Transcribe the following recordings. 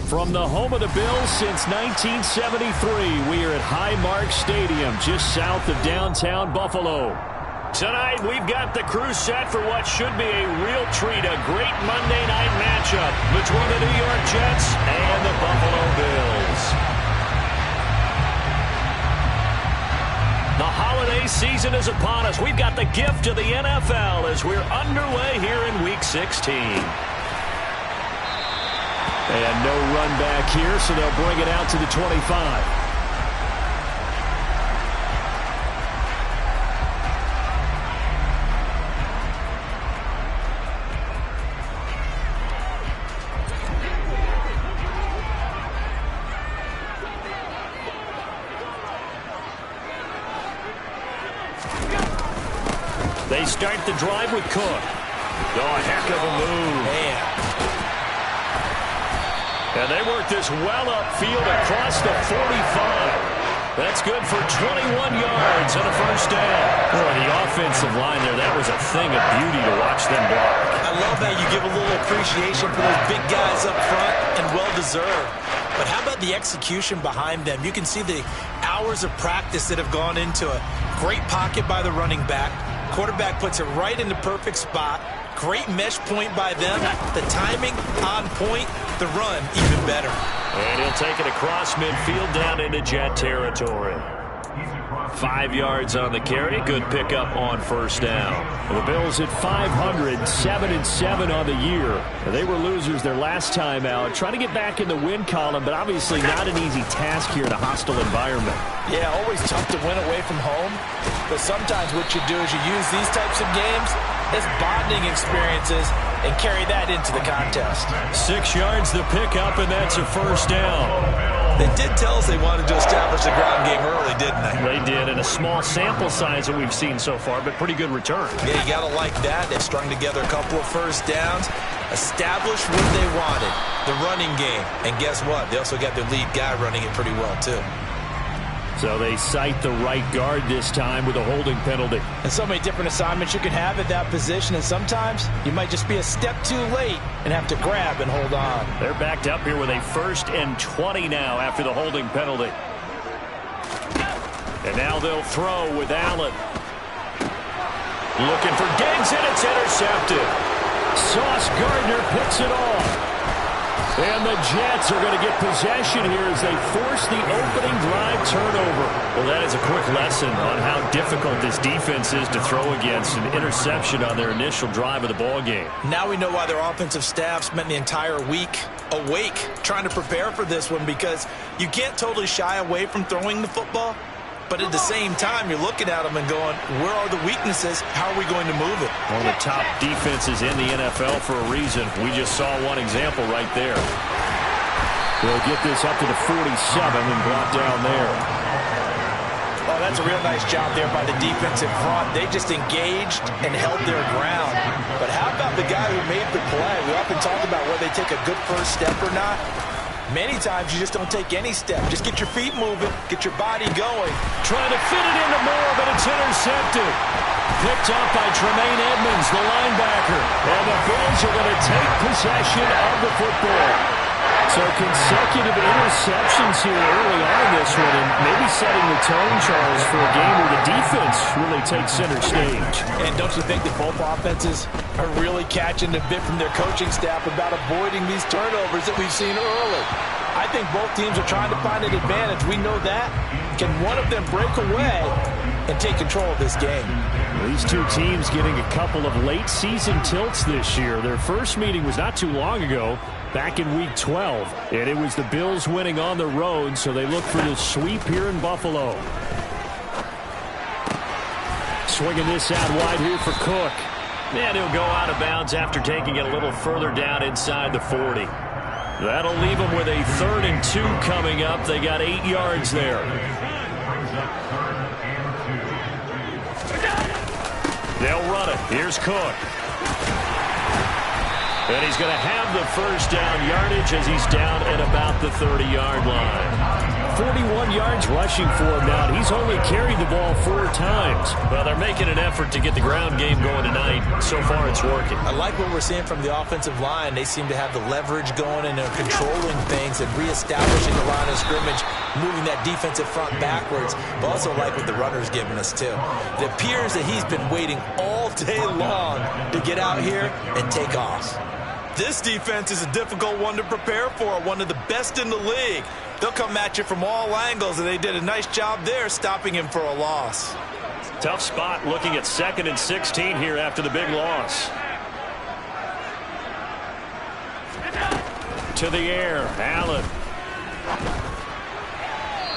From the home of the Bills since 1973, we are at Highmark Stadium, just south of downtown Buffalo. Tonight, we've got the crew set for what should be a real treat, a great Monday night matchup between the New York Jets and the Buffalo Bills. The holiday season is upon us. We've got the gift of the NFL as we're underway here in Week 16. And no run back here, so they'll bring it out to the 25. They start the drive with Cook. Oh, heck of a move. Man. And they work this well upfield across the 45. That's good for 21 yards and a first down. Boy, the offensive line there, that was a thing of beauty to watch them block. I love that you give a little appreciation for those big guys up front, and well-deserved. But how about the execution behind them? You can see the hours of practice that have gone into it. Great pocket by the running back. Quarterback puts it right in the perfect spot. Great mesh point by them. The timing on point. The run even better. And he'll take it across midfield down into Jet territory. 5 yards on the carry. Good pickup on first down. The Bills at 500, 7-7 on the year. They were losers their last time out. Trying to get back in the win column, but obviously not an easy task here in a hostile environment. Yeah, always tough to win away from home. But sometimes what you do is you use these types of games as bonding experiences and carry that into the contest. 6 yards the pickup, and that's a first down. They did tell us they wanted to establish the ground game early, didn't they? They did, and a small sample size that we've seen so far, but pretty good return. Yeah, you got to like that. They've strung together a couple of first downs, established what they wanted, the running game. And guess what? They also got their lead guy running it pretty well, too. So they cite the right guard this time with a holding penalty. And so many different assignments you can have at that position, and sometimes you might just be a step too late and have to grab and hold on. They're backed up here with a 1st and 20 now after the holding penalty. And now they'll throw with Allen. Looking for Diggs, and it's intercepted. Sauce Gardner picks it off. And the Jets are going to get possession here as they force the opening drive turnover. Well, that is a quick lesson on how difficult this defense is to throw against. An interception on their initial drive of the ball game. Now we know why their offensive staff spent the entire week awake trying to prepare for this one, because you can't totally shy away from throwing the football. But at the same time, you're looking at them and going, where are the weaknesses? How are we going to move it? One of the top defenses in the NFL for a reason. We just saw one example right there. They'll get this up to the 47 and brought down there. Oh, that's a real nice job there by the defense in front. They just engaged and held their ground. But how about the guy who made the play? We often talk about whether they take a good first step or not. Many times you just don't take any step. Just get your feet moving, get your body going. Trying to fit it into Moore, but it's intercepted. Picked up by Tremaine Edmonds, the linebacker. And the Bills are going to take possession of the football. So consecutive interceptions here early on in this one, and maybe setting the tone, Charles, for a game where the defense really takes center stage. And don't you think that both offenses are really catching the bit from their coaching staff about avoiding these turnovers that we've seen early? I think both teams are trying to find an advantage. We know that. Can one of them break away and take control of this game? These two teams getting a couple of late season tilts this year. Their first meeting was not too long ago, back in Week 12. And it was the Bills winning on the road, so they look for the sweep here in Buffalo. Swinging this out wide here for Cook. And he'll go out of bounds after taking it a little further down inside the 40. That'll leave them with a 3rd and 2 coming up. They got 8 yards there. They'll run it. Here's Cook. And he's going to have the first down yardage as he's down at about the 30-yard line. 41 yards rushing for him now. He's only carried the ball 4 times. Well, they're making an effort to get the ground game going tonight. So far, it's working. I like what we're seeing from the offensive line. They seem to have the leverage going, and they're controlling things and reestablishing the line of scrimmage, moving that defensive front backwards. But also like what the runner's giving us, too. It appears that he's been waiting all day long to get out here and take off. This defense is a difficult one to prepare for, one of the best in the league. They'll come at you from all angles, and they did a nice job there stopping him for a loss. Tough spot looking at 2nd and 16 here after the big loss. To the air, Allen.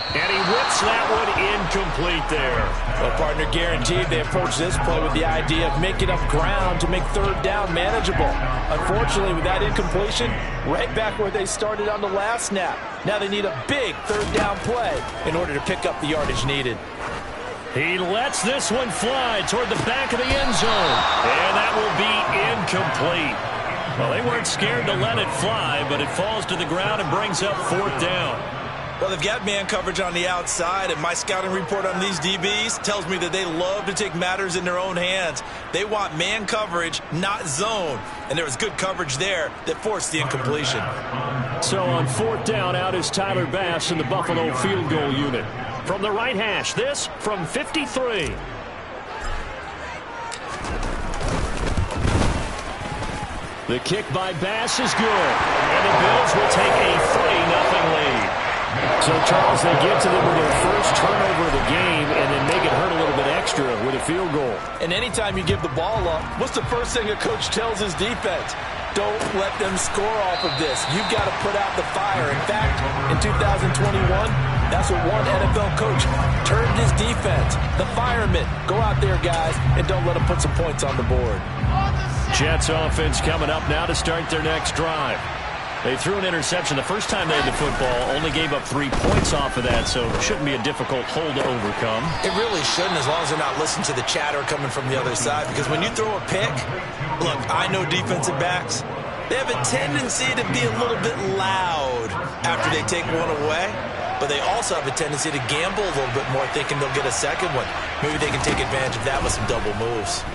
And he whips that one incomplete there. Well, partner, guaranteed they approach this play with the idea of making up ground to make 3rd down manageable. Unfortunately, with that incompletion, right back where they started on the last snap. Now they need a big 3rd down play in order to pick up the yardage needed. He lets this one fly toward the back of the end zone. And that will be incomplete. Well, they weren't scared to let it fly, but it falls to the ground and brings up 4th down. Well, they've got man coverage on the outside, and my scouting report on these DBs tells me that they love to take matters in their own hands. They want man coverage, not zone. And there was good coverage there that forced the incompletion. So on 4th down, out is Tyler Bass in the Buffalo field goal unit. From the right hash, this from 53. The kick by Bass is good. And the Bills will take a 3-0 lead. So, Charles, they get to them with their first turnover of the game and then make it hurt a little bit extra with a field goal. And anytime you give the ball up, what's the first thing a coach tells his defense? Don't let them score off of this. You've got to put out the fire. In fact, in 2021, that's what one NFL coach turned his defense. The firemen. Go out there, guys, and don't let them put some points on the board. Jets offense coming up now to start their next drive. They threw an interception the first time they had the football, only gave up 3 points off of that, so it shouldn't be a difficult hole to overcome. It really shouldn't, as long as they're not listening to the chatter coming from the other side, because when you throw a pick, look, I know defensive backs, they have a tendency to be a little bit loud after they take one away, but they also have a tendency to gamble a little bit more, thinking they'll get a second one. Maybe they can take advantage of that with some double moves.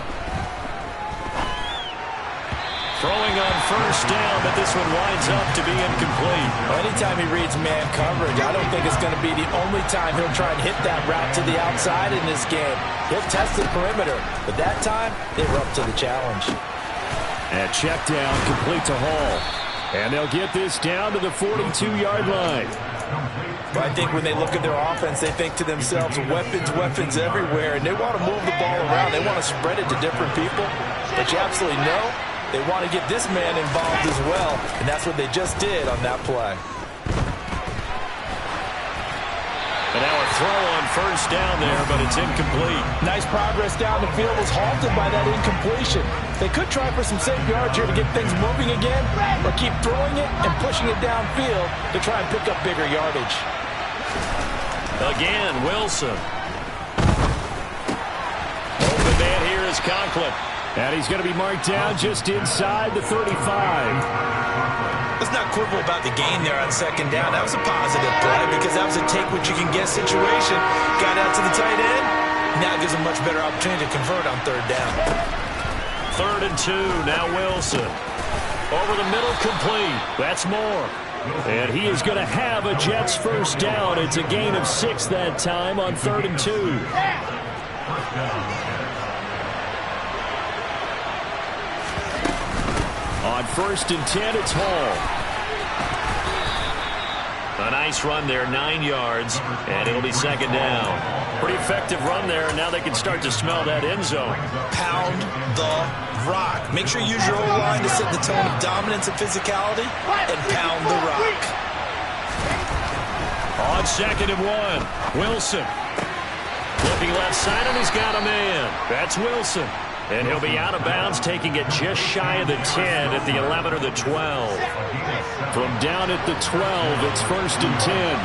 Throwing on 1st down, but this one winds up to be incomplete. Well, anytime he reads man coverage, I don't think it's going to be the only time he'll try and hit that route to the outside in this game. He'll test the perimeter, but that time, they were up to the challenge. And check down, complete to Hall. And they'll get this down to the 42-yard line. But I think when they look at their offense, they think to themselves, weapons everywhere, and they want to move the ball around. They want to spread it to different people, but you absolutely know they want to get this man involved as well, and that's what they just did on that play. And now a throw on 1st down there, but it's incomplete. Nice progress down the field, was halted by that incompletion. They could try for some safe yards here to get things moving again, or keep throwing it and pushing it downfield to try and pick up bigger yardage. Again, Wilson. Open man here is Conklin. And he's going to be marked down just inside the 35. Let's not quibble about the gain there on 2nd down. That was a positive play because that was a take-what-you-can-get situation. Got out to the tight end. Now gives a much better opportunity to convert on 3rd down. 3rd and 2. Now Wilson. Over the middle, complete. That's Moore. And he is going to have a Jets 1st down. It's a gain of 6 that time on 3rd and 2. On 1st and 10, it's Hall. A nice run there, 9 yards, and it'll be 2nd down. Pretty effective run there, and now they can start to smell that end zone. Pound the rock. Make sure you use your O-line to set the tone of dominance and physicality, and pound the rock. On 2nd and 1, Wilson. Looking left side, and he's got a man. That's Wilson. And he'll be out of bounds, taking it just shy of the 10 at the 11 or the 12. From down at the 12, it's 1st and 10.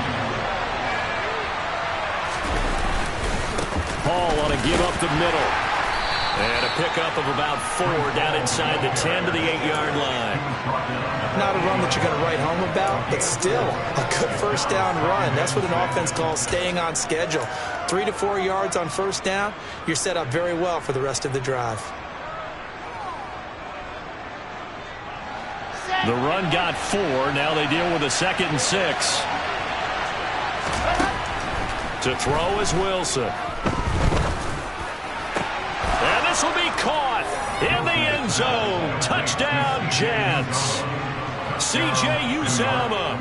Hall on a give up the middle. And a pickup of about 4 down inside the 10 to the 8-yard line. Not a run that you're going to write home about, but still a good first down run. That's what an offense calls staying on schedule. 3 to 4 yards on first down, you're set up very well for the rest of the drive. The run got 4. Now they deal with a 2nd and 6. To throw is Wilson. And this will be caught in the end zone. Touchdown, Jets. C.J. Uzomah,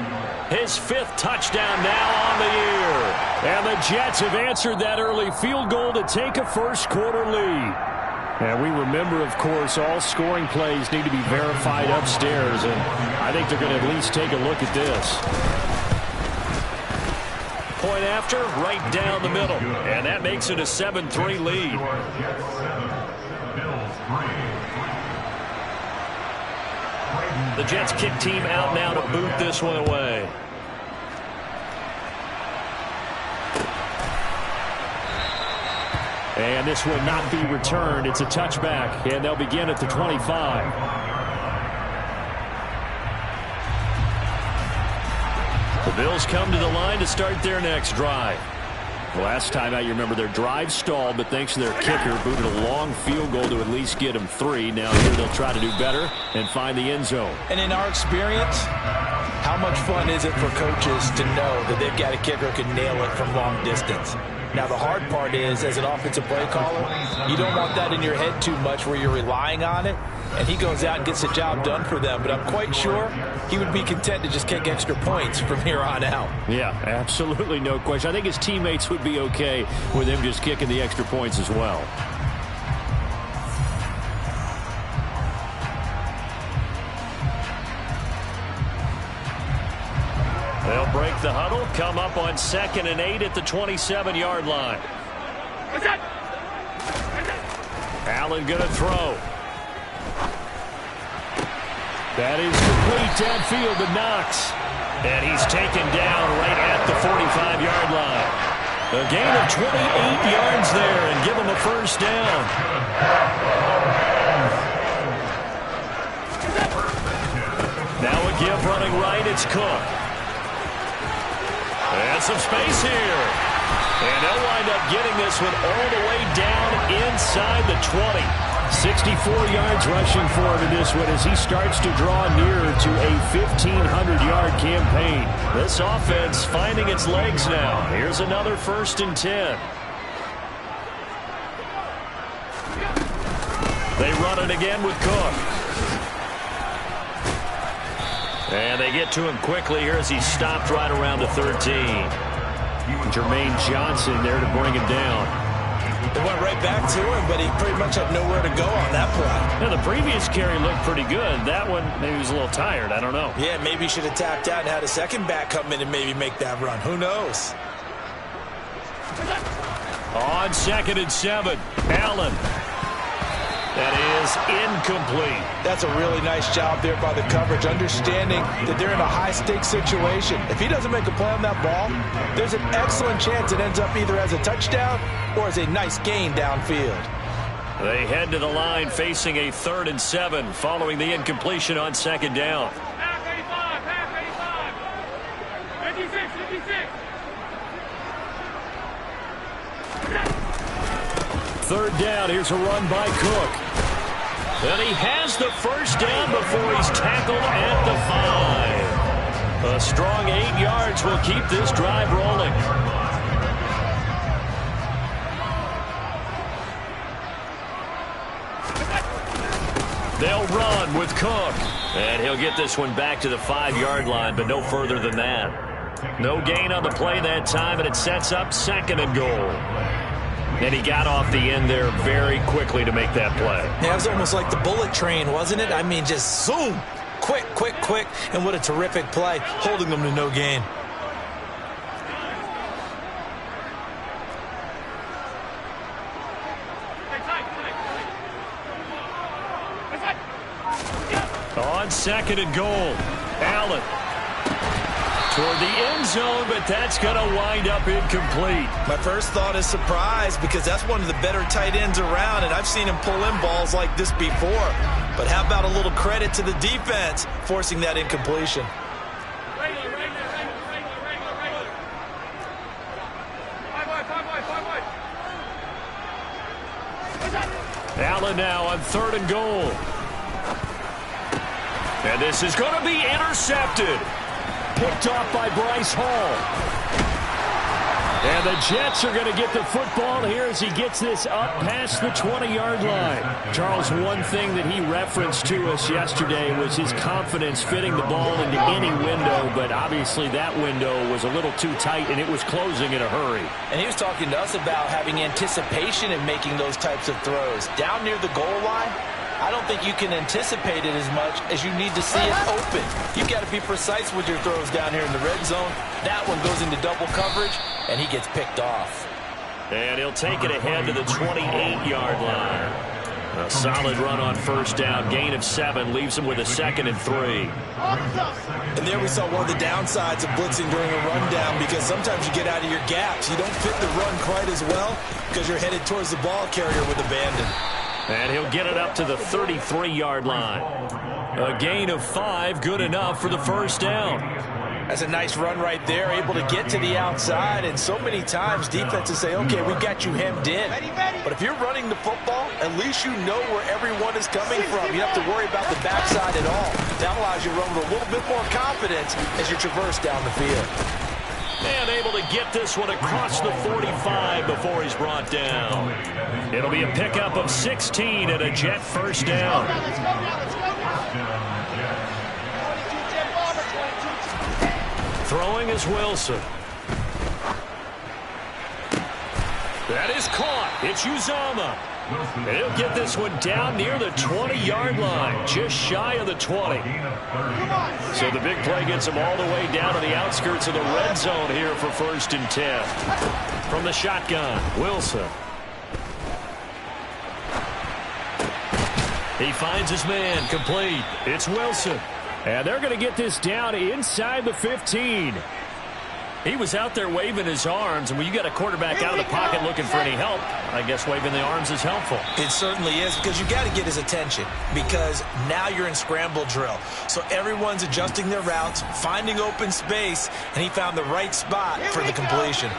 his 5th touchdown now on the year. And the Jets have answered that early field goal to take a first-quarter lead. And we remember, of course, all scoring plays need to be verified upstairs, and I think they're going to at least take a look at this. Point after, right down the middle, and that makes it a 7-3 lead. The Jets kick team out now to boot this one away. And this will not be returned. It's a touchback, and they'll begin at the 25. The Bills come to the line to start their next drive. Last time out, you remember their drive stalled, but thanks to their kicker, booted a long field goal to at least get them 3. Now here they'll try to do better and find the end zone. And in our experience, how much fun is it for coaches to know that they've got a kicker who can nail it from long distance? Now, the hard part is, as an offensive play caller, you don't want that in your head too much where you're relying on it, and he goes out and gets the job done for them. But I'm quite sure he would be content to just kick extra points from here on out. Yeah, absolutely no question. I think his teammates would be okay with him just kicking the extra points as well. They'll break the huddle, come up on 2nd and 8 at the 27-yard line. Allen going to throw. That is complete downfield to Knox. And he's taken down right at the 45-yard line. A gain of 28 yards there and give him a first down. Now a give running right, it's Cook. And some space here. And they'll wind up getting this one all the way down inside the 20. 64 yards rushing for him in this one as he starts to draw nearer to a 1,500-yard campaign. This offense finding its legs now. Here's another 1st and 10. They run it again with Cook. And they get to him quickly here as he stopped right around the 13. Jermaine Johnson there to bring him down. They went right back to him, but he pretty much had nowhere to go on that play. Yeah, the previous carry looked pretty good. That one, maybe he was a little tired. I don't know. Yeah, maybe he should have tapped out and had a second back come in and maybe make that run. Who knows? On 2nd and 7, Allen. That is incomplete. That's a really nice job there by the coverage, understanding that they're in a high-stakes situation. If he doesn't make a play on that ball, there's an excellent chance it ends up either as a touchdown or as a nice gain downfield. They head to the line facing a 3rd and 7 following the incompletion on 2nd down. Pass 85, 56. 3rd down, here's a run by Cook. And he has the first down before he's tackled at the 5. A strong 8 yards will keep this drive rolling. They'll run with Cook. And he'll get this one back to the 5-yard line, but no further than that. No gain on the play that time, and it sets up 2nd and goal. And he got off the end there very quickly to make that play. Yeah, it was almost like the bullet train, wasn't it? I mean, just zoom. Quick, quick, quick. And what a terrific play, holding them to no gain. On 2nd and goal, Allen. toward the end zone, but that's going to wind up incomplete. My first thought is surprise because that's one of the better tight ends around, and I've seen him pull in balls like this before. But how about a little credit to the defense forcing that incompletion? Allen now on 3rd and goal. And this is going to be intercepted. Picked off by Bryce Hall. And the Jets are going to get the football here as he gets this up past the 20-yard line. Charles, one thing that he referenced to us yesterday was his confidence fitting the ball into any window, but obviously that window was a little too tight, and it was closing in a hurry. And he was talking to us about having anticipation in making those types of throws. Down near the goal line, I don't think you can anticipate it as much as you need to see it open. You've got to be precise with your throws down here in the red zone. That one goes into double coverage, and he gets picked off. And he'll take it ahead to the 28-yard line. A solid run on 1st down. Gain of 7 leaves him with a 2nd and 3. And there we saw one of the downsides of blitzing during a rundown because sometimes you get out of your gaps. You don't fit the run quite as well because you're headed towards the ball carrier with abandon. And he'll get it up to the 33-yard line. A gain of 5, good enough for the 1st down. That's a nice run right there, able to get to the outside. And so many times defenses say, okay, we got you hemmed in. But if you're running the football, at least you know where everyone is coming from. You don't have to worry about the backside at all. That allows you to run with a little bit more confidence as you traverse down the field. And able to get this one across the 45 before he's brought down. It'll be a pickup of 16 and a Jet 1st down. Throwing is Wilson. That is caught. It's Uzomah. And he'll get this one down near the 20-yard line, just shy of the 20. So the big play gets him all the way down to the outskirts of the red zone here for 1st and 10. From the shotgun, Wilson. He finds his man, complete. It's Wilson. And they're going to get this down inside the 15. He was out there waving his arms, and when you got a quarterback out of the pocket looking for any help, I guess waving the arms is helpful. It certainly is, because you got to get his attention, because now you're in scramble drill. So everyone's adjusting their routes, finding open space, and he found the right spot for the completion.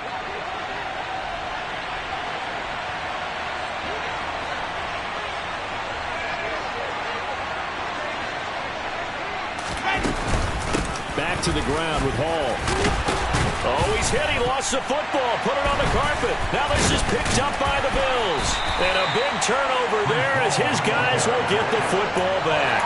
Back to the ground with Hall. Oh, he's hit. He lost the football. Put it on the carpet. Now this is picked up by the Bills. And a big turnover there as his guys will get the football back.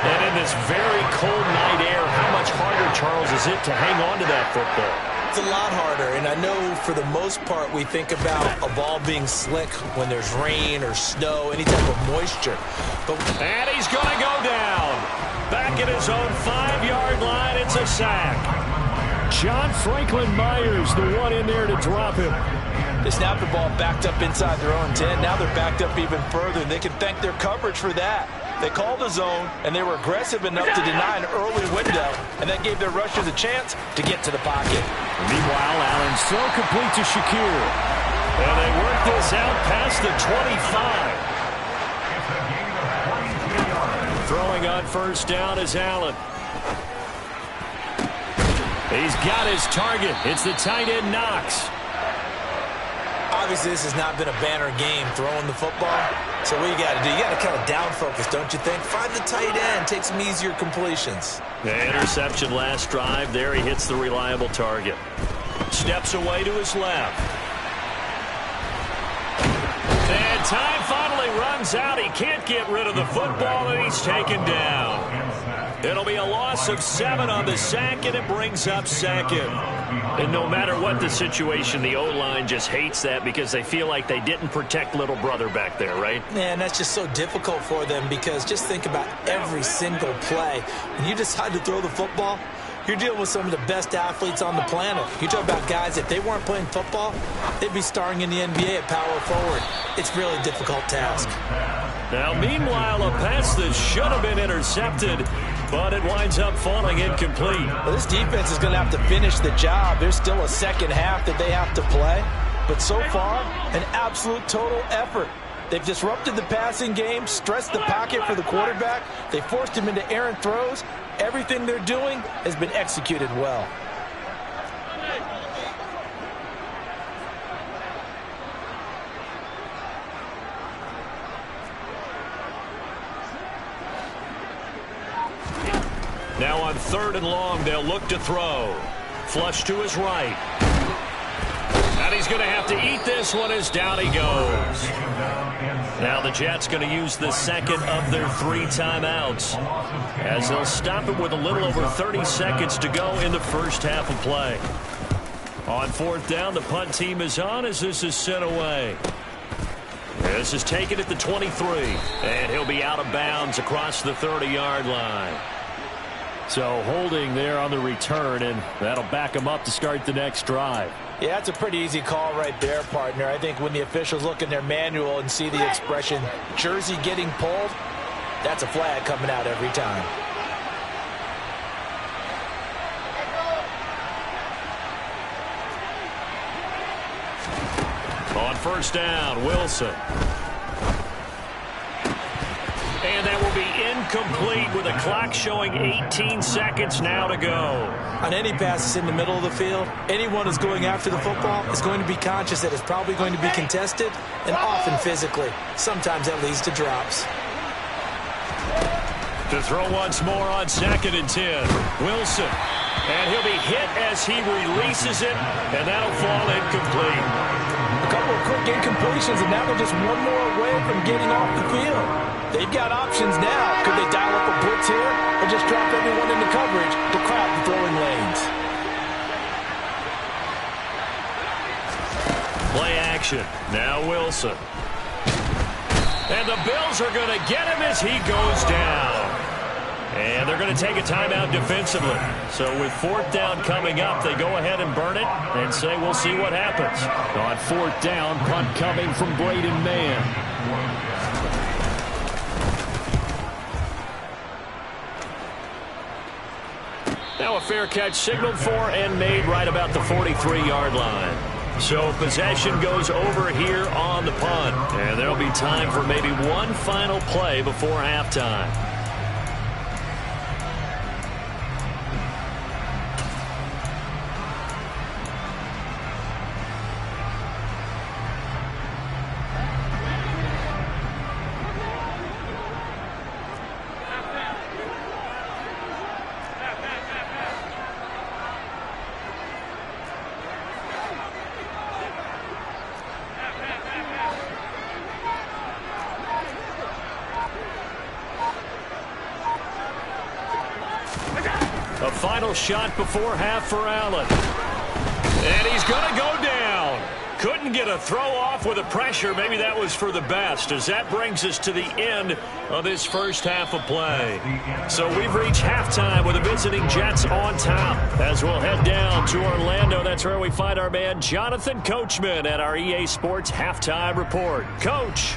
And in this very cold night air, how much harder, Charles, is it to hang on to that football? It's a lot harder, and I know for the most part we think about a ball being slick when there's rain or snow, any type of moisture. And he's going to go down. Back at his own 5-yard line, it's a sack. John Franklin Myers, the one in there to drop him. They snapped the ball backed up inside their own 10. Now they're backed up even further, and they can thank their coverage for that. They called a zone, and they were aggressive enough to deny an early window, and that gave their rushers a chance to get to the pocket. Meanwhile, Allen's throw complete to Shakir. And they work this out past the 25. Throwing on 1st down is Allen. He's got his target. It's the tight end, Knox. Obviously, this has not been a banner game throwing the football. So what you got to do, you got to kind of down focus, don't you think? Find the tight end, take some easier completions. The interception last drive. There he hits the reliable target. Steps away to his left. And time finally runs out. He can't get rid of the football, and he's taken down. It'll be a loss of 7 on the sack, and it brings up 2nd. And no matter what the situation, the O-line just hates that because they feel like they didn't protect little brother back there, right? Man, that's just so difficult for them because just think about every single play. When you decide to throw the football, you're dealing with some of the best athletes on the planet. You talk about guys, if they weren't playing football, they'd be starring in the NBA at power forward. It's really a difficult task. Now, meanwhile, a pass that should have been intercepted but it winds up falling incomplete. Well, this defense is going to have to finish the job. There's still a second half that they have to play. But so far, an absolute total effort. They've disrupted the passing game, stressed the pocket for the quarterback. They forced him into errant throws. Everything they're doing has been executed well. Now on 3rd and long, they'll look to throw. Flush to his right. And he's going to have to eat this one as down he goes. Now the Jets going to use the second of their 3 timeouts, as they'll stop him with a little over 30 seconds to go in the first half of play. On 4th down, the punt team is on as this is sent away. This is taken at the 23, and he'll be out of bounds across the 30-yard line. So holding there on the return, and that'll back him up to start the next drive. Yeah, that's a pretty easy call right there, partner. I think when the officials look in their manual and see the expression, jersey getting pulled, that's a flag coming out every time. On 1st down, Wilson. And that will be incomplete with a clock showing 18 seconds now to go. On any passes in the middle of the field, anyone who's going after the football is going to be conscious that it's probably going to be contested, and often physically. Sometimes that leads to drops. To throw once more on 2nd and 10. Wilson. And he'll be hit as he releases it, and that'll fall incomplete. A couple of quick incompletions, and now they're just one more away from getting off the field. They've got options now. Could they dial up a blitz here or just drop everyone into coverage to crowd the throwing lanes? Play action. Now Wilson. And the Bills are going to get him as he goes down. And they're going to take a timeout defensively. So with 4th down coming up, they go ahead and burn it and say we'll see what happens. On 4th down, punt coming from Braden Mann. Now a fair catch signaled for and made right about the 43-yard line. So possession goes over here on the punt. And there'll be time for maybe one final play before halftime. A final shot before half for Allen. And he's going to go down. Couldn't get a throw off with the pressure. Maybe that was for the best, as that brings us to the end of this first half of play. So we've reached halftime with the visiting Jets on top. As we'll head down to Orlando, that's where we find our man Jonathan Coachman at our EA Sports Halftime Report. Coach.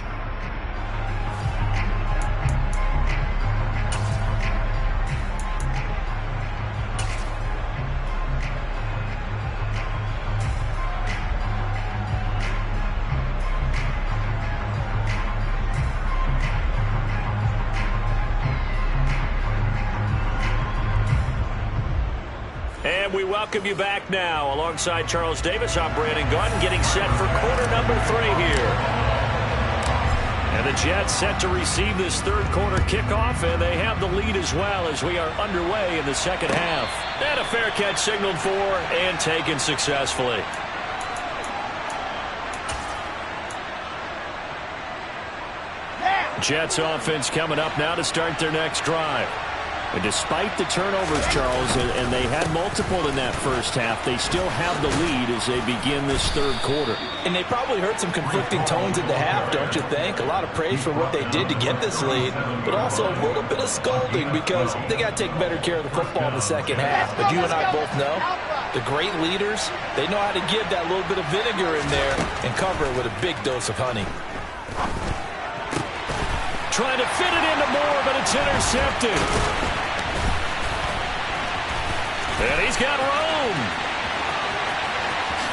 And we welcome you back now. Alongside Charles Davis, I'm Brandon Gaudin, getting set for quarter number 3 here. And the Jets set to receive this third quarter kickoff, and they have the lead as well as we are underway in the second half. And a fair catch signaled for and taken successfully. Jets offense coming up now to start their next drive. And despite the turnovers, Charles, and they had multiple in that first half, they still have the lead as they begin this third quarter. And they probably heard some conflicting tones at the half, don't you think? A lot of praise for what they did to get this lead, but also a little bit of scolding because they got to take better care of the football in the second half. But you and I both know the great leaders, they know how to give that little bit of vinegar in there and cover it with a big dose of honey. Trying to fit it into Moore, but it's intercepted. And he's got room.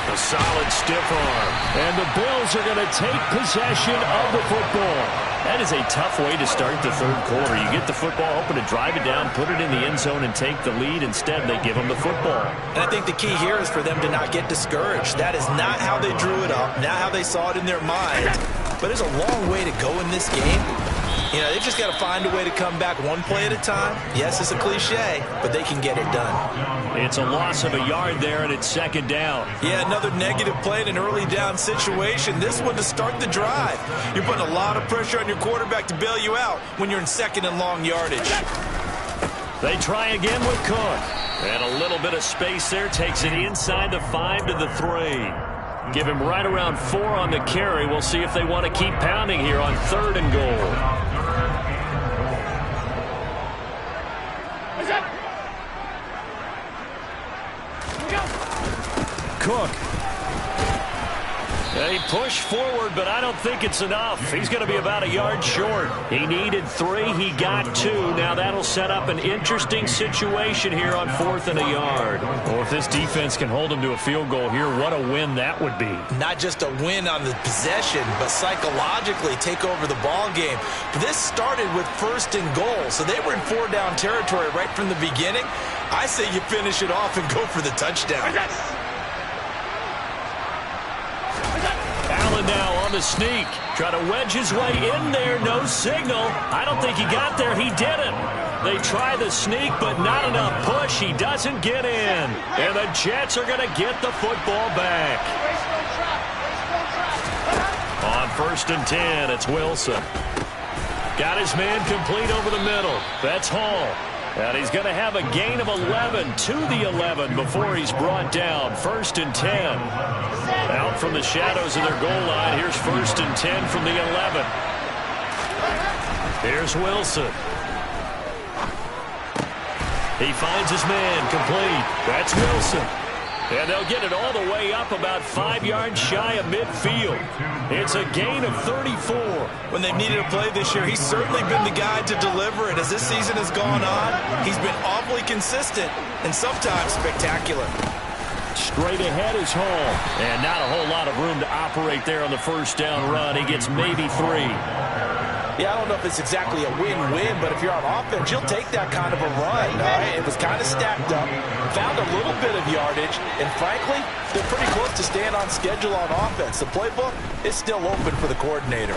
A solid stiff arm. And the Bills are going to take possession of the football. That is a tough way to start the third quarter. You get the football, hoping to drive it down, put it in the end zone, and take the lead. Instead, they give them the football. And I think the key here is for them to not get discouraged. That is not how they drew it up, not how they saw it in their mind. But there's a long way to go in this game. You know, they've just got to find a way to come back one play at a time. Yes, it's a cliche, but they can get it done. It's a loss of a yard there, and it's second down. Yeah, another negative play in an early down situation. This one to start the drive. You're putting a lot of pressure on your quarterback to bail you out when you're in second and long yardage. They try again with Cook. And a little bit of space there. Takes it inside the 5 to the 3. Give him right around 4 on the carry. We'll see if they want to keep pounding here on 3rd and goal. Cook. They push forward, but I don't think it's enough. He's going to be about a yard short. He needed 3. He got 2. Now that'll set up an interesting situation here on 4th and a yard. Well, if this defense can hold them to a field goal here, what a win that would be. Not just a win on the possession, but psychologically take over the ball game. This started with 1st and goal, so they were in 4-down territory right from the beginning. I say you finish it off and go for the touchdown. Allen now on the sneak. Try to wedge his way in there. No signal. I don't think he got there. He didn't. They try the sneak, but not enough push. He doesn't get in. And the Jets are going to get the football back. On 1st and 10, it's Wilson. Got his man complete over the middle. That's Hall. And he's going to have a gain of 11 to the 11 before he's brought down. 1st and 10. Out from the shadows of their goal line. Here's 1st and 10 from the 11. Here's Wilson. He finds his man complete. That's Wilson. And they'll get it all the way up about 5 yards shy of midfield. It's a gain of 34. When they've needed a play this year, he's certainly been the guy to deliver it. As this season has gone on, he's been awfully consistent and sometimes spectacular. Straight ahead is Hall. And not a whole lot of room to operate there on the 1st down run. He gets maybe 3. Yeah, I don't know if it's exactly a win-win, but if you're on offense, you'll take that kind of a run. All right? It was kind of stacked up, found a little bit of yardage, and frankly, they're pretty close to staying on schedule on offense. The playbook is still open for the coordinator.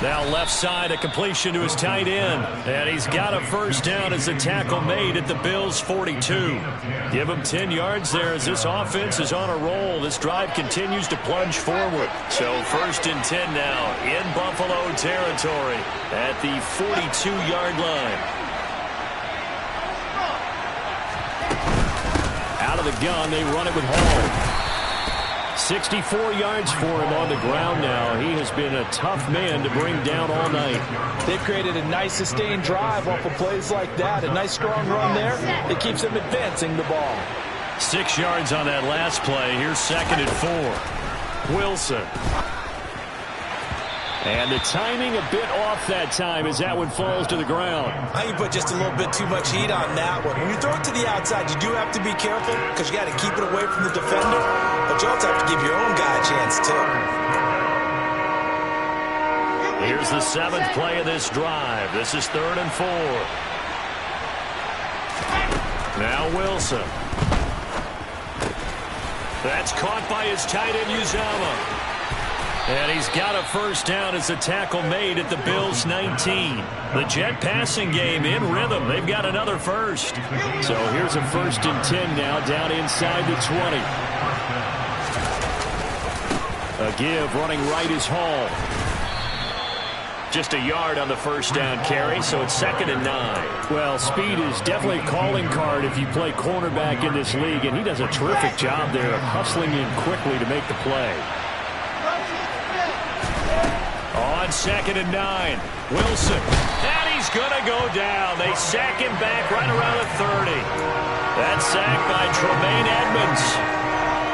Now left side, a completion to his tight end. And he's got a 1st down as the tackle made at the Bills' 42. Give him 10 yards there as this offense is on a roll. This drive continues to plunge forward. So 1st and 10 now in Buffalo territory at the 42-yard line. Out of the gun, they run it with Hall. 64 yards for him on the ground now. He has been a tough man to bring down all night. They've created a nice sustained drive off of plays like that. A nice strong run there. It keeps them advancing the ball. 6 yards on that last play. Here's 2nd and 4. Wilson. And the timing a bit off that time as that one falls to the ground. I think you put just a little bit too much heat on that one. When you throw it to the outside, you do have to be careful because you got to keep it away from the defender. But you also have to give your own guy a chance, too. Here's the 7th play of this drive. This is 3rd and 4. Now Wilson. That's caught by his tight end, Uzomah. And he's got a 1st down as the tackle made at the Bills' 19. The Jet passing game in rhythm. They've got another 1st. So here's a 1st and 10 now down inside the 20. A give running right is Hall. Just a yard on the 1st down carry, so it's 2nd and 9. Well, speed is definitely a calling card if you play cornerback in this league, and he does a terrific job there of hustling in quickly to make the play. On 2nd and 9, Wilson. And he's going to go down. They sack him back right around the 30. That sack by Tremaine Edmonds.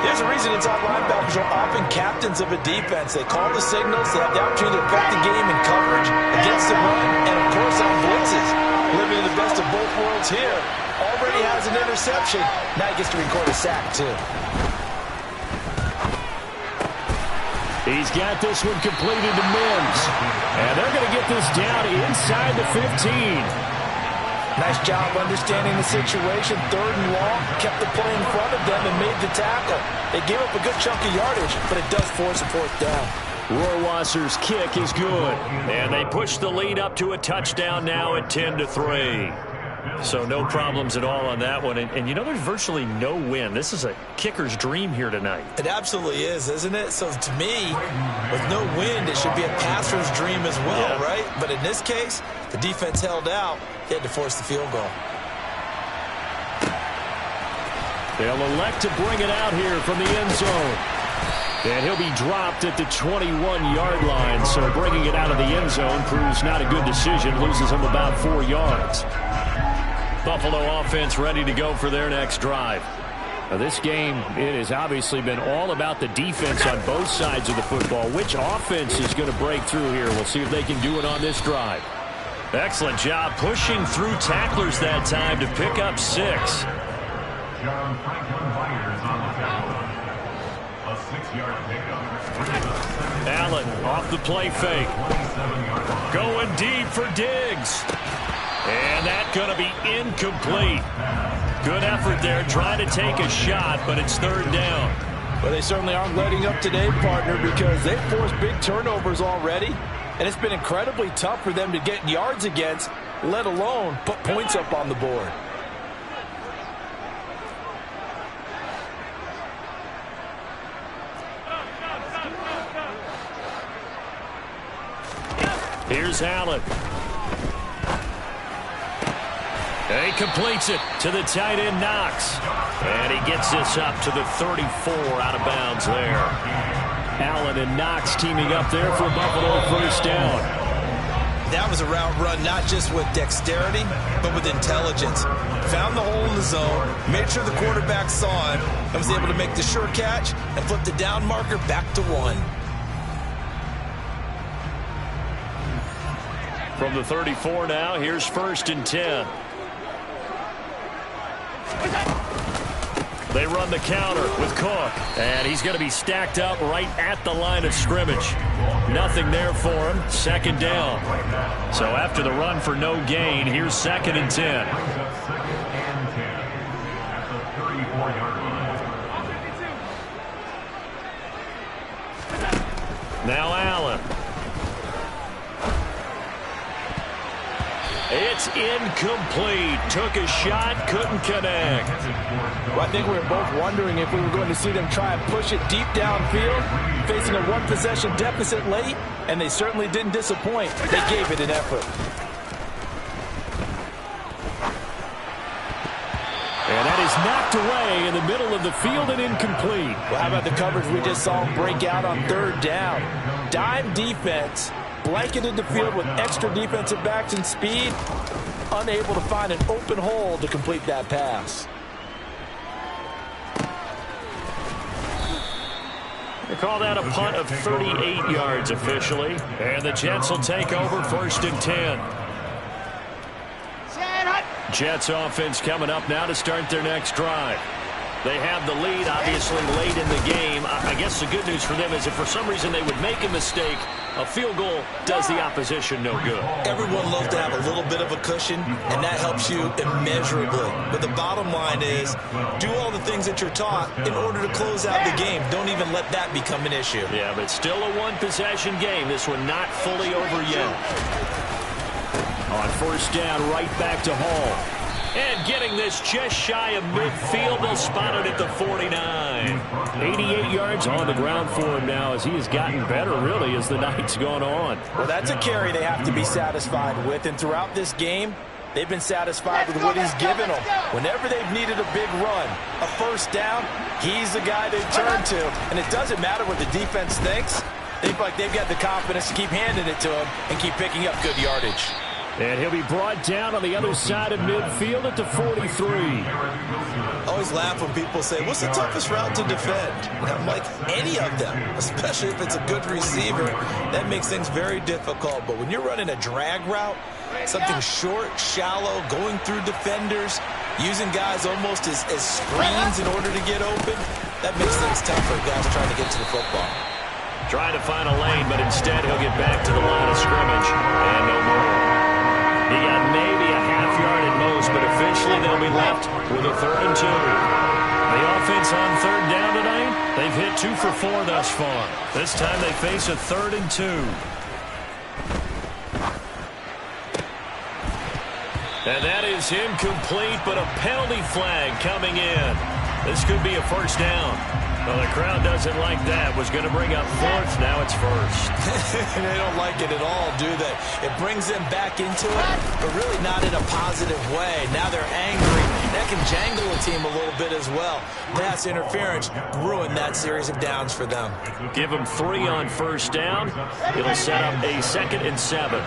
There's a reason inside linebackers are often captains of a defense. They call the signals. They have the opportunity to affect the game in coverage, against the run, and, of course, on blitzes. living in the best of both worlds here. Already has an interception. Now he gets to record a sack, too. He's got this one completed to Mims. And they're going to get this down inside the 15. Nice job understanding the situation. 3rd and long, kept the play in front of them and made the tackle. They gave up a good chunk of yardage, but it does force a 4th down. Rohrwasser's kick is good. And they push the lead up to a touchdown now at 10-3. So no problems at all on that one. And you know, there's virtually no win. This is a kicker's dream here tonight. It absolutely is, isn't it? So to me, with no wind, it should be a passer's dream as well, right? But in this case, the defense held out. They had to force the field goal. They'll elect to bring it out here from the end zone. And he'll be dropped at the 21-yard line. So bringing it out of the end zone proves not a good decision. Loses him about 4 yards. Buffalo offense ready to go for their next drive. Now this game, it has obviously been all about the defense on both sides of the football. Which offense is going to break through here? We'll see if they can do it on this drive. Excellent job pushing through tacklers that time to pick up 6. John Franklin Myers on the tackle. A 6-yard pickup. Allen off the play fake. Going deep for Diggs. And that's going to be incomplete. Good effort there trying to take a shot, but it's 3rd down. Well, they certainly aren't letting up today, partner, because they've forced big turnovers already. And it's been incredibly tough for them to get yards against, let alone put points up on the board. Here's Allen. And he completes it to the tight end, Knox. And he gets this up to the 34 out of bounds there. Allen and Knox teaming up there for Buffalo 1st down. That was a route run not just with dexterity, but with intelligence. Found the hole in the zone, made sure the quarterback saw him, and was able to make the sure catch and flip the down marker back to 1. From the 34 now, here's 1st and 10. They run the counter with Cook, and he's going to be stacked up right at the line of scrimmage. Nothing there for him. 2nd down. So after the run for no gain, here's 2nd and 10. Now Allen. It's incomplete. Took a shot, couldn't connect. Well, I think we were both wondering if we were going to see them try and push it deep downfield, facing a 1-possession deficit late, and they certainly didn't disappoint. They gave it an effort. And that is knocked away in the middle of the field and incomplete. Well, how about the coverage we just saw him break out on 3rd down? Dime defense. Blanketed the field with extra defensive backs and speed, unable to find an open hole to complete that pass. They call that a punt of 38 yards officially. And the Jets will take over 1st and 10. Jets offense coming up now to start their next drive. They have the lead, obviously, late in the game. I guess the good news for them is if for some reason they would make a mistake, a field goal does the opposition no good. Everyone loves to have a little bit of a cushion, and that helps you immeasurably. But the bottom line is, do all the things that you're taught in order to close out the game. Don't even let that become an issue. Yeah, but still a 1-possession game. This one not fully over yet. On 1st down, right back to Hall. And getting this just shy of midfield, they'll spot it at the 49. 88 yards on the ground for him now as he has gotten better, really, as the night's gone on. Well, that's a carry they have to be satisfied with. And throughout this game, they've been satisfied with what he's given them. Whenever they've needed a big run, a 1st down, he's the guy they turn to. And it doesn't matter what the defense thinks. They feel like they've got the confidence to keep handing it to him and keep picking up good yardage. And he'll be brought down on the other side of midfield at the 43. I always laugh when people say, what's the toughest route to defend? And I'm like, any of them, especially if it's a good receiver. That makes things very difficult. But when you're running a drag route, Something short, shallow, going through defenders, using guys almost as screens in order to get open. That makes things tough for guys trying to get to the football. Trying to find a lane, but instead he'll get back to the line of scrimmage. And no more. He got maybe a half yard at most, but officially they'll be left with a 3rd and 2. The offense on 3rd down tonight, they've hit 2 for 4 thus far. This time they face a 3rd and 2. And that is incomplete, but a penalty flag coming in. This could be a 1st down. Well, the crowd doesn't like that. Was going to bring up 4th. Now it's 1st. They don't like it at all, do they? It brings them back into it, but really not in a positive way. Now they're angry. That can jangle a team a little bit as well. Pass interference ruined that series of downs for them. Give them 3 on 1st down. It'll set up a 2nd and 7.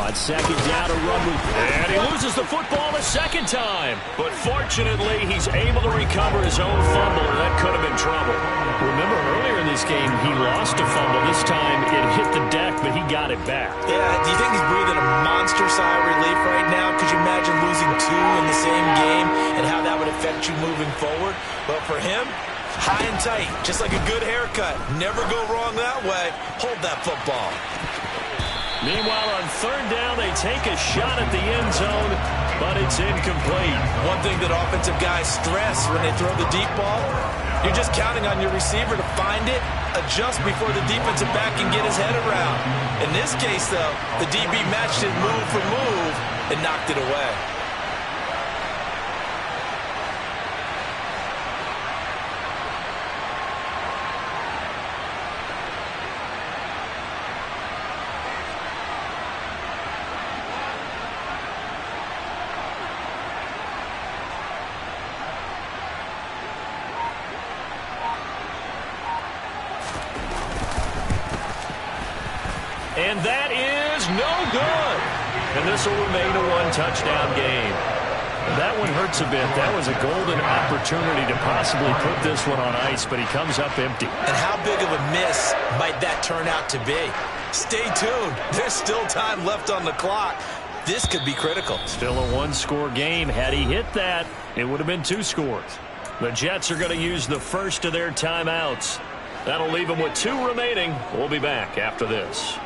On 2nd down to run with, and he loses the football a 2nd time. But fortunately, he's able to recover his own fumble, and that could have been trouble. Remember, earlier in this game, he lost a fumble. This time, it hit the deck, but he got it back. Yeah, do you think he's breathing a monster sigh of relief right now? Could you imagine losing 2 in the same game and how that would affect you moving forward? But for him, high and tight, just like a good haircut. Never go wrong that way. Hold that football. Meanwhile, on 3rd down, they take a shot at the end zone, but it's incomplete. One thing that offensive guys stress when they throw the deep ball, you're just counting on your receiver to find it, adjust before the defensive back can get his head around. In this case, though, the DB matched it move for move and knocked it away. And that is no good. And this will remain a 1-touchdown game. And that one hurts a bit. That was a golden opportunity to possibly put this one on ice, but he comes up empty. And how big of a miss might that turn out to be? Stay tuned. There's still time left on the clock. This could be critical. Still a 1-score game. Had he hit that, it would have been 2 scores. The Jets are going to use the first of their timeouts. That'll leave them with 2 remaining. We'll be back after this.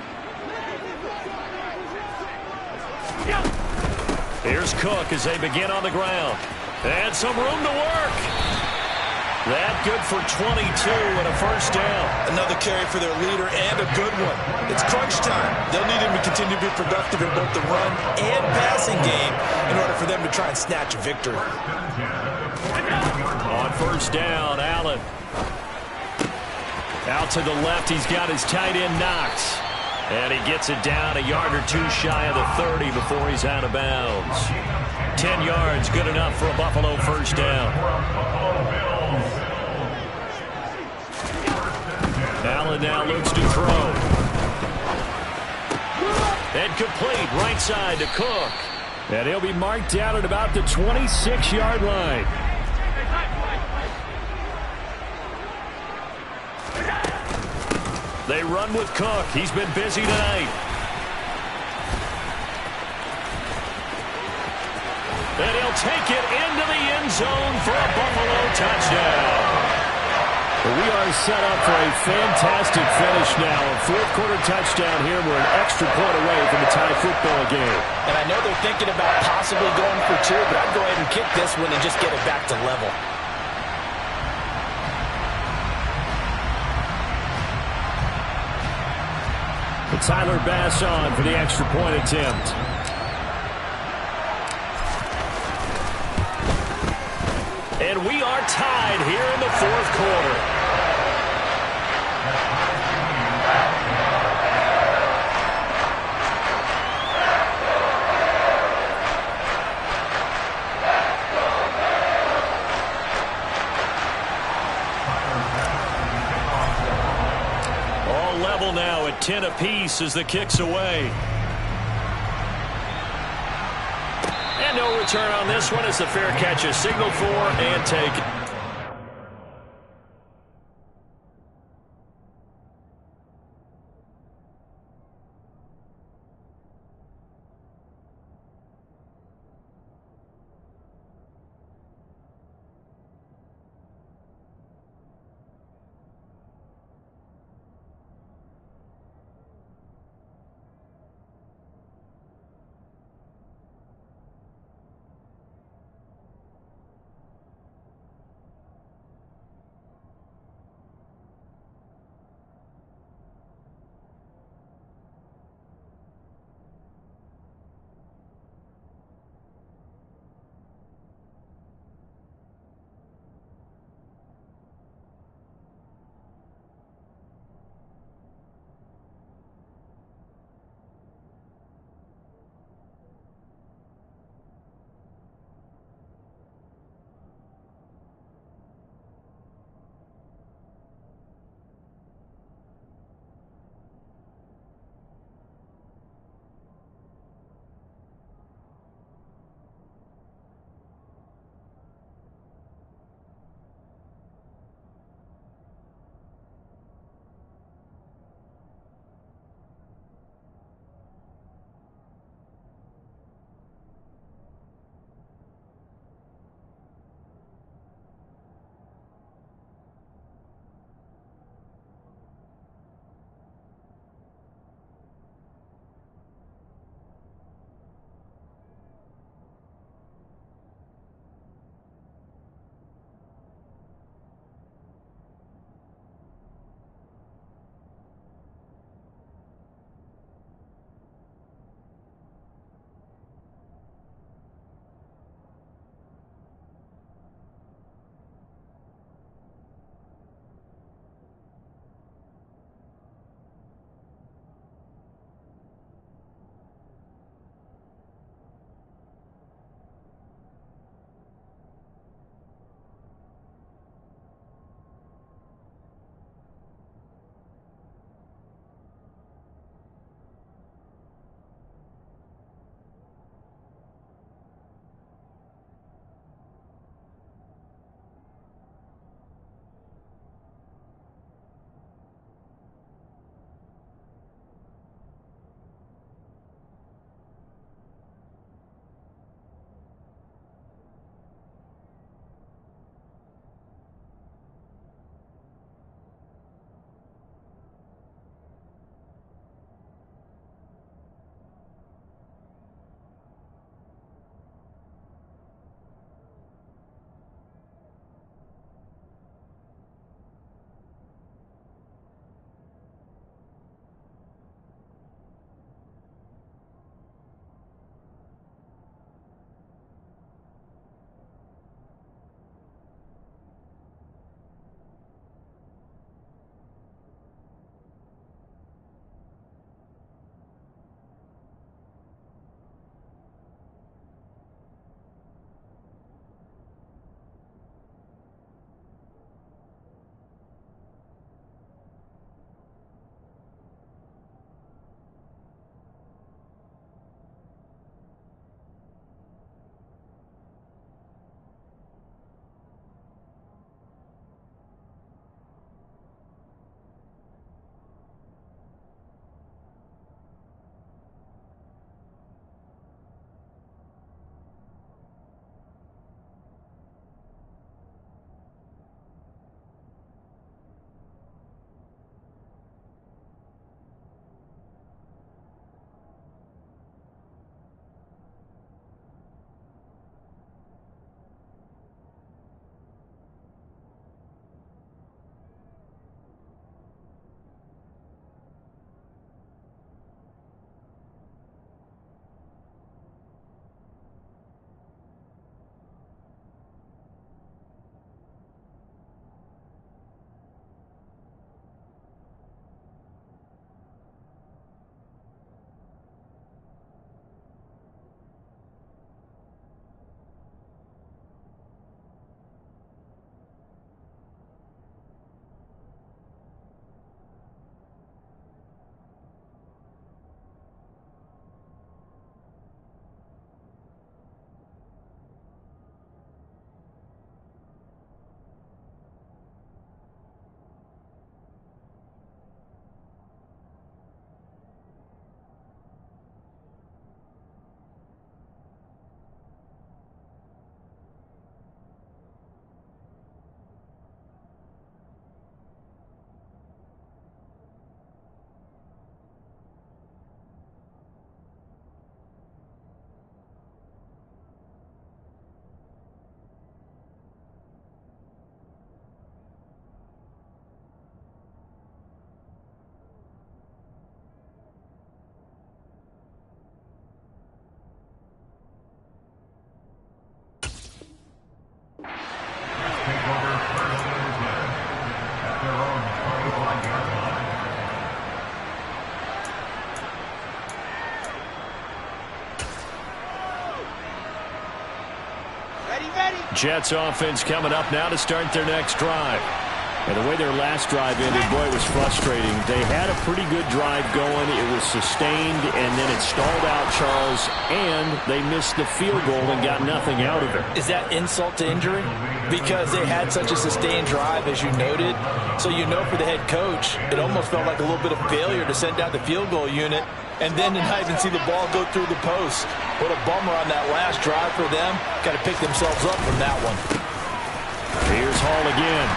Here's Cook as they begin on the ground. And some room to work. That good for 22 and a 1st down. Another carry for their leader and a good one. It's crunch time. They'll need him to continue to be productive in both the run and passing game in order for them to try and snatch a victory. On 1st down, Allen. Out to the left, he's got his tight end Knox. And he gets it down a yard or 2 shy of the 30 before he's out of bounds. 10 yards, good enough for a Buffalo 1st down. Allen now looks to throw. And complete, right side to Cook. And he'll be marked down at about the 26-yard line. They run with Cook. He's been busy tonight. And he'll take it into the end zone for a Buffalo touchdown. We are set up for a fantastic finish now. A 4th-quarter touchdown here. We're an extra point away from a tie football game. And I know they're thinking about possibly going for 2, but I'd go ahead and kick this one and just get it back to level. Tyler Bass on for the extra point attempt. And we are tied here in the 4th quarter. Now at 10 apiece as the kick's away. And no return on this one as the fair catch is signaled for and taken. Jets offense coming up now to start their next drive. And the way their last drive ended, boy, it was frustrating. They had a pretty good drive going. It was sustained, and then it stalled out, Charles, and they missed the field goal and got nothing out of it. Is that insult to injury? Because they had such a sustained drive, as you noted. So you know for the head coach, it almost felt like a little bit of failure to send out the field goal unit and then to not even see the ball go through the post. What a bummer on that last drive for them. Got to pick themselves up from that one. Here's Hall again.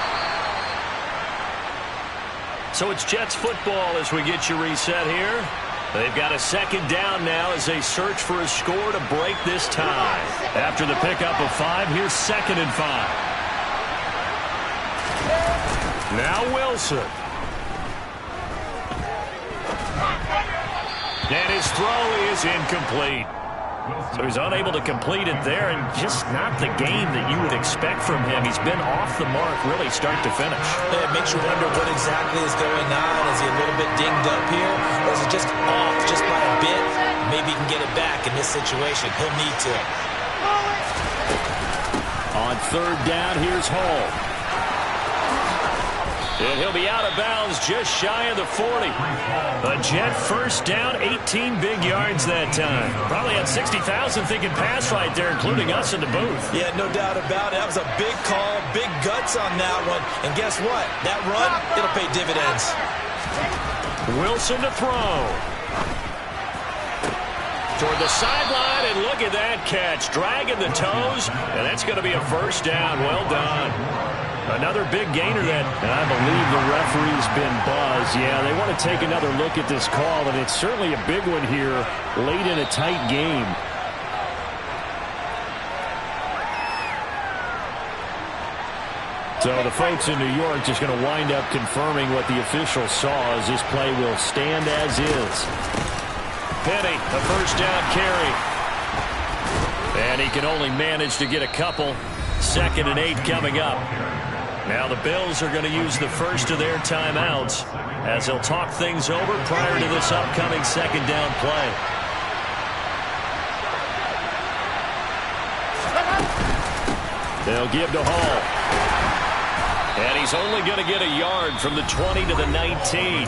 So it's Jets football as we get you reset here. They've got a second down now as they search for a score to break this tie. After the pickup of 5, here's 2nd and 5. Now Wilson. And his throw is incomplete. So he's unable to complete it there, and just not the game that you would expect from him. He's been off the mark really start to finish. Yeah, it makes you wonder what exactly is going on. Is he a little bit dinged up here, or is it just off just by a bit? Maybe he can get it back in this situation. He'll need to. On 3rd down, here's Hall. And he'll be out of bounds just shy of the 40. A Jet first down, 18 big yards that time. Probably had 60,000 thinking pass right there, including us in the booth. Yeah, no doubt about it. That was a big call, big guts on that one. And guess what? That run, it'll pay dividends. Wilson to throw. Toward the sideline, and look at that catch. Dragging the toes, and that's going to be a first down. Well done. Another big gainer that, and I believe the referee's been buzzed. Yeah, they want to take another look at this call, and it's certainly a big one here late in a tight game. So the folks in New York just going to wind up confirming what the official saw as this play will stand as is. Penny, a first down carry. And he can only manage to get a couple. 2nd and 8 coming up. Now the Bills are going to use the first of their timeouts as they'll talk things over prior to this upcoming 2nd down play. They'll give to Hall. And he's only going to get a yard from the 20 to the 19.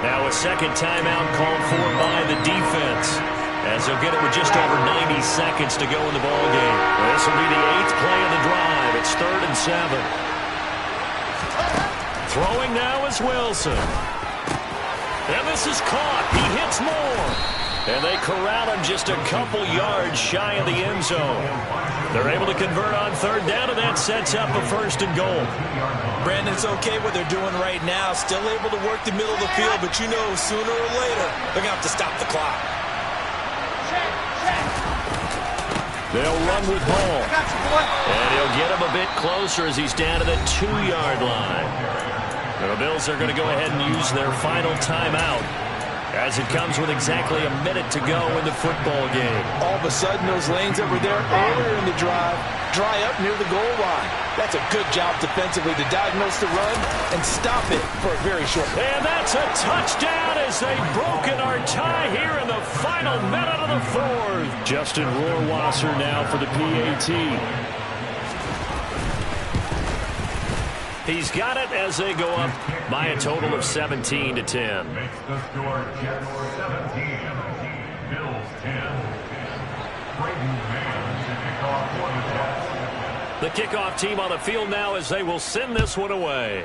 Now a second timeout called for by the defense, as they'll get it with just over 90 seconds to go in the ballgame. This will be the 8th play of the drive. It's 3rd and 7. Throwing now is Wilson. And this is caught. He hits more. And they corral him just a couple yards shy of the end zone. They're able to convert on 3rd down, and that sets up a 1st and goal. Brandon, it's okay what they're doing right now. Still able to work the middle of the field, but you know sooner or later they're going to have to stop the clock. They'll run with Hall. And he'll get him a bit closer as he's down to the 2-yard line. The Bills are going to go ahead and use their final timeout as it comes with exactly a minute to go in the football game. All of a sudden, those lanes that were there earlier in the drive dry up near the goal line. That's a good job defensively to diagnose the run and stop it for a very short. And that's a touchdown as they've broken our tie here in the final minute of the 4th. Justin Rohrwasser now for the PAT. He's got it as they go up by a total of 17 to 10. Makes the score Jets 17, Bills 10. Brayden Mann to kick off for the Jets. The kickoff team on the field now as they will send this one away.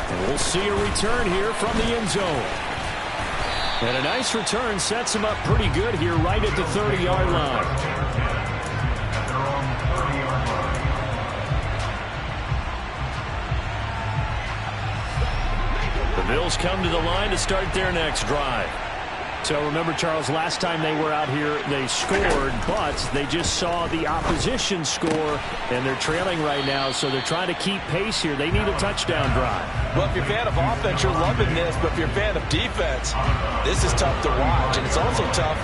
And we'll see a return here from the end zone. And a nice return sets him up pretty good here right at the 30-yard line. The Bills come to the line to start their next drive. So remember, Charles, last time they were out here, they scored, but they just saw the opposition score, and they're trailing right now, so they're trying to keep pace here. They need a touchdown drive. Well, if you're a fan of offense, you're loving this, but if you're a fan of defense, this is tough to watch, and it's also tough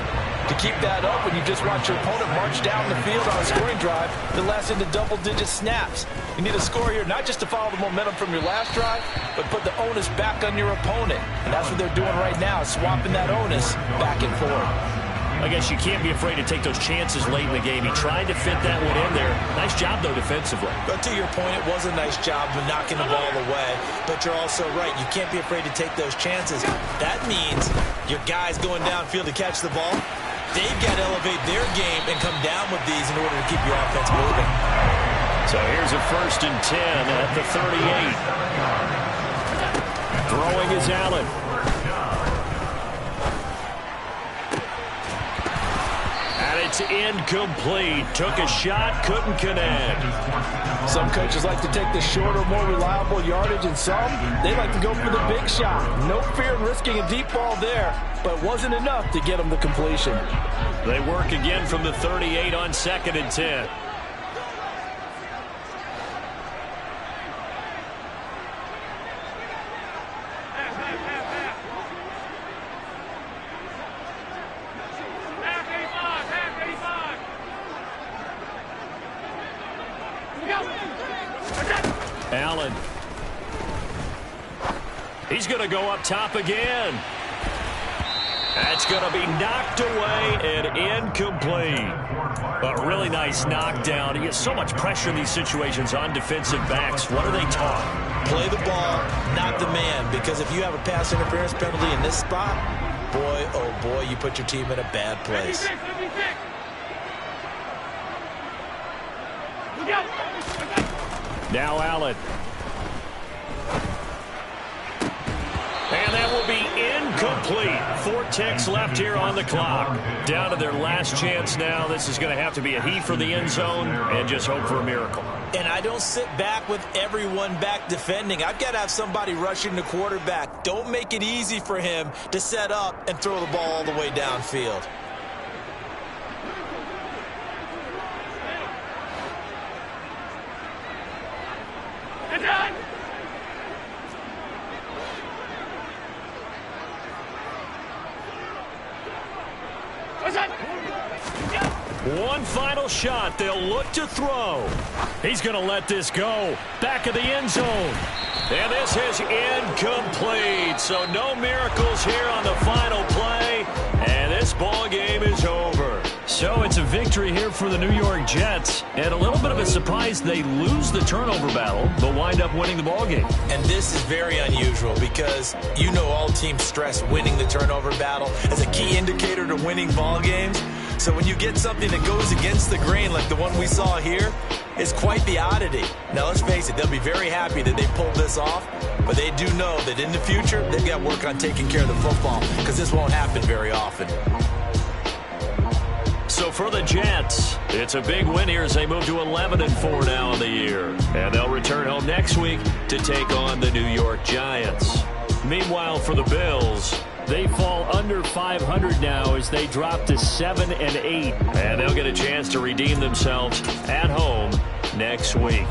to keep that up when you just watch your opponent march down the field on a scoring drive that lasts into double-digit snaps. You need a score here, not just to follow the momentum from your last drive, but put the onus back on your opponent. And that's what they're doing right now, swapping that onus back and forth. I guess you can't be afraid to take those chances late in the game. He tried to fit that one in there. Nice job, though, defensively. But to your point, it was a nice job of knocking the ball away. But you're also right. You can't be afraid to take those chances. That means your guys going downfield to catch the ball, they've got to elevate their game and come down with these in order to keep your offense moving. So here's a 1st and 10 at the 38. Throwing is Allen. And it's incomplete. Took a shot, couldn't connect. Some coaches like to take the shorter, more reliable yardage, and some, they like to go for the big shot. No fear in risking a deep ball there, but wasn't enough to get them the completion. They work again from the 38 on 2nd and 10. Allen. He's going to go up top again. That's going to be knocked away and incomplete. A really nice knockdown. He gets so much pressure in these situations on defensive backs. What are they taught? Play the ball, not the man. Because if you have a pass interference penalty in this spot, boy, oh boy, you put your team in a bad place. Now Allen. And that will be incomplete. 4 ticks left here on the clock. Down to their last chance now. This is going to have to be a heave for the end zone and just hope for a miracle. And I don't sit back with everyone back defending. I've got to have somebody rushing the quarterback. Don't make it easy for him to set up and throw the ball all the way downfield. One final shot. They'll look to throw. He's going to let this go. Back of the end zone. And this is incomplete. So no miracles here on the final play. And this ball game is over. So it's a victory here for the New York Jets. And a little bit of a surprise, they lose the turnover battle, but wind up winning the ball game. And this is very unusual because you know all teams stress winning the turnover battle as a key indicator to winning ball games. So when you get something that goes against the grain like the one we saw here, it's quite the oddity. Now, let's face it, they'll be very happy that they pulled this off, but they do know that in the future, they've got to work on taking care of the football because this won't happen very often. So for the Jets, it's a big win here as they move to 11-4 now in the year. And they'll return home next week to take on the New York Giants. Meanwhile, for the Bills, they fall under 500 now as they drop to 7-8. And they'll get a chance to redeem themselves at home next week.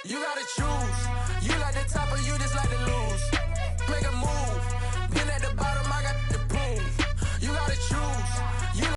You gotta choose. You like the top or you just like the lose.